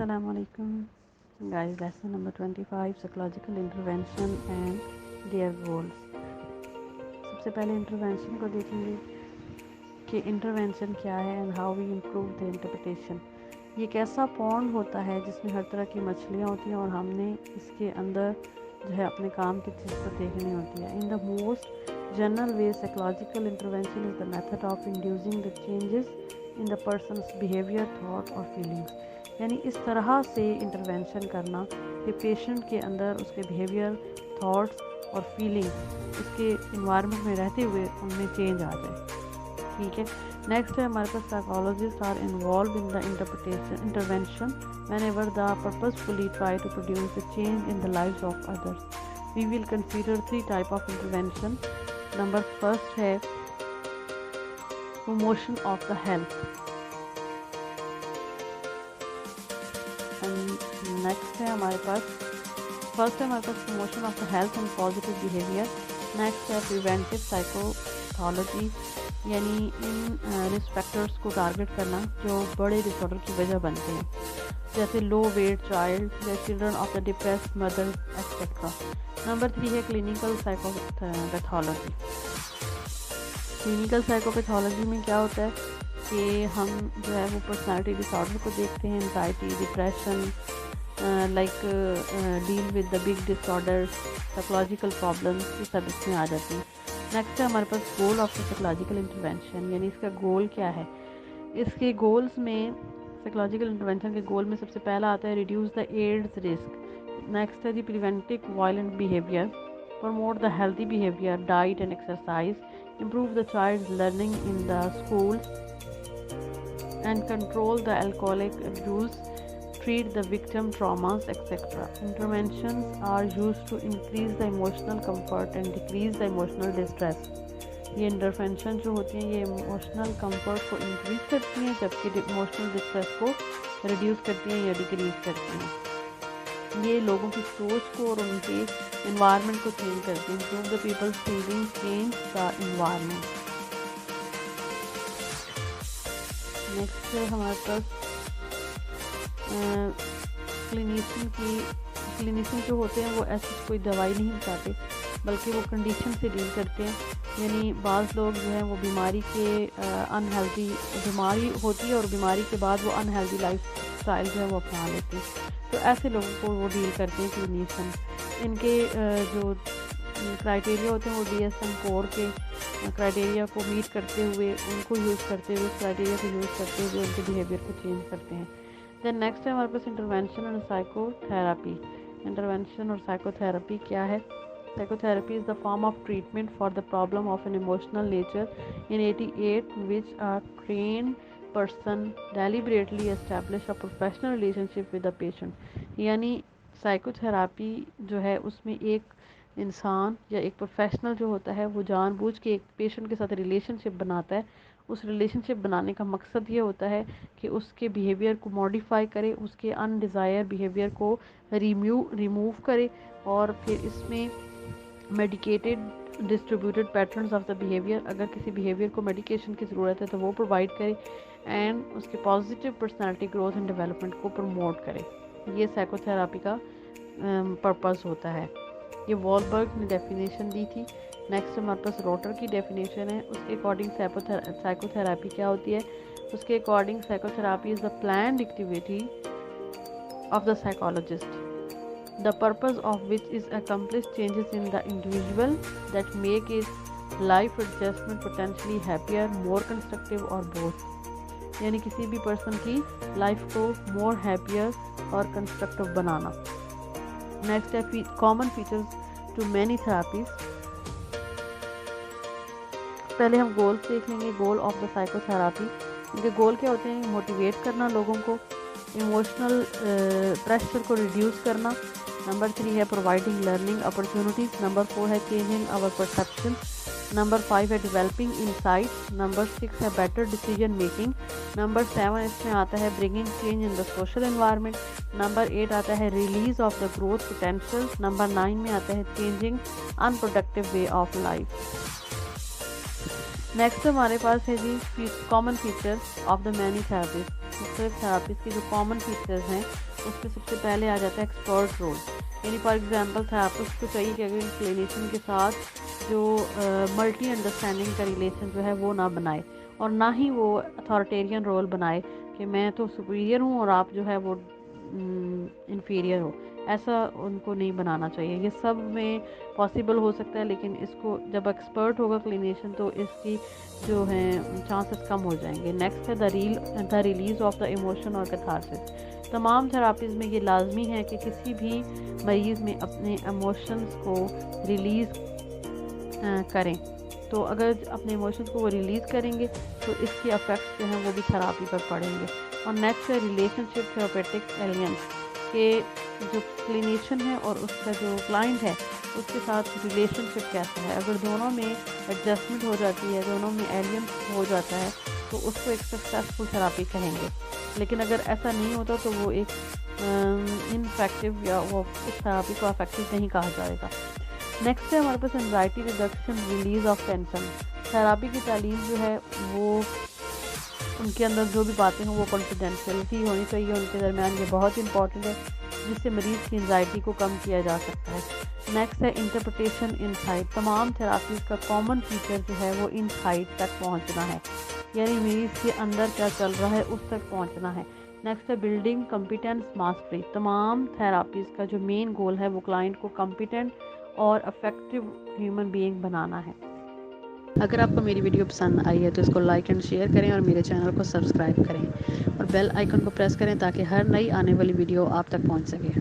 Assalamu alaikum. Guys, lesson number 25, psychological intervention and their goals. सबसे पहले intervention को देखेंगे कि इंटरवेंशन क्या है and how we improve the interpretation. ये एक ऐसा पॉन्ड होता है जिसमें हर तरह की मछलियाँ होती हैं और हमने इसके अंदर जो है अपने काम की चीज़ को देखनी होती है. In the most general way psychological intervention is the method of inducing the changes in the persons behaviour, thought और फीलिंग्स. यानी इस तरह से इंटरवेंशन करना कि पेशेंट के अंदर उसके बिहेवियर, थॉट्स और फीलिंग्स उसके इन्वायरमेंट में रहते हुए उनमें चेंज आ जाए. ठीक है. नेक्स्ट है हमारे पास psychologist are involve in the intervention whenever they purposefully try to produce a change in the lives of others. We will consider 3 type of intervention. Number first है promotion of the health. Next है हमारे पास promotion of the health and positive behaviour. Next है preventive psychology, यानी इन risk factors को target करना जो बड़े डिसऑर्डर की वजह बनते हैं, जैसे लो वेट चाइल्ड या children of the depressed mother etcetera. Number 3 है क्लिनिकल साइकोपैथोलॉजी. क्लिनिकल साइकोपैथोलॉजी में क्या होता है कि हम जो है वो पर्सनालिटी डिसऑर्डर को देखते हैं, anxiety, depression, like deal with the big disorder, psychological problems, ये सब इसमें आ जाती हैं. नेक्स्ट है हमारे पास goal of the psychological intervention, यानी इसका गोल क्या है. इसके गोल्स में साइकोलॉजिकल इंटरवेंशन के गोल में सबसे पहला आता है reduce the AIDS risk. Next है the preventive violent behaviour, promote the healthy behaviour, diet and exercise, improve the child's learning in the schools and control the alcoholic abuse, treat the victim traumas, etc. Interventions are used to increase the emotional comfort and decrease the emotional distress. ये intervention जो होती हैं ये emotional comfort को increase करती हैं जबकि emotional distress को रिड्यूस करती हैं या डिक्रीज करती हैं. ये लोगों की सोच को और उनके इन्वायरमेंट को चेंज करती हैं. Improve the people's feeling, change the environment. Next है हमारे पास क्लिनिशियन जो होते हैं वो ऐसी कोई दवाई नहीं बताते बल्कि वो कंडीशन से डील करते हैं. यानी बाज़ लोग जो हैं वो बीमारी के अनहेल्दी बीमारी होती है और बीमारी के बाद वो अनहेल्दी लाइफ स्टाइल जो है वो अपना लेते हैं, तो ऐसे लोगों को वो डील करते हैं क्लिनिशियन. इनके जो क्राइटेरिया होते हैं वो DSM कोर के क्राइटेरिया को मीट करते हुए उनको यूज़ करते हुए क्राइटेरिया को यूज़ करते हुए उनके बिहेवियर को चेंज करते हैं. देन नेक्स्ट है हमारे पास इंटरवेंशन एंड साइकोथेरेपी. इंटरवेंशन और साइकोथेरेपी क्या है. Psychotherapy is the form of treatment for the problem of an emotional nature in 88 which a trained person deliberately establish a professional relationship with the patient. यानी psychotherapy जो है उसमें एक इंसान या एक प्रोफेशनल जो होता है वो जानबूझ के एक पेशेंट के साथ रिलेशनशिप बनाता है. उस रिलेशनशिप बनाने का मकसद ये होता है कि उसके बिहेवियर को मॉडिफाई करे, उसके अनडिज़ायर बिहेवियर को रिमूव करे और फिर इसमें medicated distributed patterns of the behaviour, अगर किसी बिहेवियर को मेडिकेशन की ज़रूरत है तो वो प्रोवाइड करे एंड उसके positive personality growth and development को प्रमोट करे. ये साइकोथेरापी का पर्पस होता है. ये वॉलबर्ग ने डेफिनेशन दी थी. नेक्स्ट हमारे पास रोटर की डेफिनेशन है. उसके अकॉर्डिंग साइकोथेरापी क्या होती है. उसके according psychotherapy is the planned activity of the psychologist, the purpose of which is accomplish changes in the individual that make his life adjustment potentially happier, more constructive or both. यानी किसी भी person की life को more happier और constructive बनाना. Next है common features to many therapies. पहले हम गोल्स देख लेंगे. गोल ऑफ द साइकोथेरापी, इनके गोल क्या होते हैं. मोटिवेट करना लोगों को, इमोशनल प्रेशर को रिड्यूस करना. नंबर 3 है प्रोवाइडिंग लर्निंग अपॉर्चुनिटीज़. नंबर 4 है चेंजिंग आवर परसेप्शन. नंबर 5 है डेवलपिंग इनसाइट. नंबर 6 है बेटर डिसीजन मेकिंग. नंबर 7 इसमें आता है bringing change in the social environment. Number 8 आता है release of the growth potential. Number 9 में आता है changing unproductive way of life. Next हमारे पास है जी common feature of the many therapies. मुख्तलिफ थेरापीज के जो कॉमन फीचर्स हैं اس میں سب سے پہلے آ جاتا ہے ایکسپرٹ رول. یعنی فار ایگزامپل تھراپسٹ کو چاہیے کہ اگر کلینیشین کے ساتھ جو ملٹی انڈرسٹینڈنگ کا ریلیشن جو ہے وہ نہ بنائے، اور نہ ہی وہ اتھارٹیرین رول بنائے کہ میں تو سپیریئر ہوں اور آپ جو ہے وہ انفیریئر ہو. ایسا ان کو نہیں بنانا چاہیے. یہ سب میں پاسبل ہو سکتا ہے، لیکن اس کو جب ایکسپرٹ ہوگا کلینیشین تو اس کی جو ہیں چانسز کم ہو جائیں گے. نیکسٹ ہے the release of the emotion اور کیتھارسس. تمام تھراپیز میں یہ لازمی ہے کہ کسی بھی مریض میں اپنے ایموشنز کو ریلیز کریں. تو اگر اپنے ایموشنز کو وہ ریلیز کریں گے تو اس کے افیکٹس جو ہیں وہ بھی تھراپی پر پڑیں گے. اور نیکسٹ ہے ریلیشن شپ تھراپیوٹک ایلینس، کہ جو کلینیشین ہے اور اس کا جو کلائنٹ ہے اس کے ساتھ ریلیشن شپ کیسا ہے. اگر دونوں میں ایڈجسٹمنٹ ہو جاتی ہے، دونوں میں ایلینس ہو جاتا ہے تو اس کو ایک سکسیسفل تھراپی کہیں گے. لیکن اگر ایسا نہیں ہوتا تو وہ ایک انفیکٹو یا وہ اس تھراپی کو افیکٹو نہیں کہا جائے گا. نیکسٹ ہے ہمارے پاس anxiety reduction, release of tension. Therapy کی تعلیم جو ہے وہ ان کے اندر جو بھی باتیں ہوں وہ کانفیڈینشیلٹی ہونی چاہیے ان کے درمیان. یہ بہت امپورٹنٹ ہے جس سے مریض کی انزائٹی کو کم کیا جا سکتا ہے. نیکسٹ ہے انٹرپریٹیشن انسائٹ. تمام تھراپیز کا کامن فیچر جو ہے وہ انسائٹ تک پہنچنا ہے، یعنی مریض کے اندر کیا چل رہا ہے اس تک پہنچنا ہے. نیکسٹ ہے بلڈنگ کمپیٹنس ماسٹری. تمام تھراپیز کا جو مین گول ہے وہ کلائنٹ کو کمپیٹنٹ اور افیکٹو ہیومن بینگ بنانا ہے. اگر آپ کو میری ویڈیو پسند آئی ہے تو اس کو لائک اینڈ شیئر کریں اور میرے چینل کو سبسکرائب کریں اور بیل آئیکن کو پریس کریں تاکہ ہر نئی آنے والی ویڈیو آپ تک پہنچ سکے.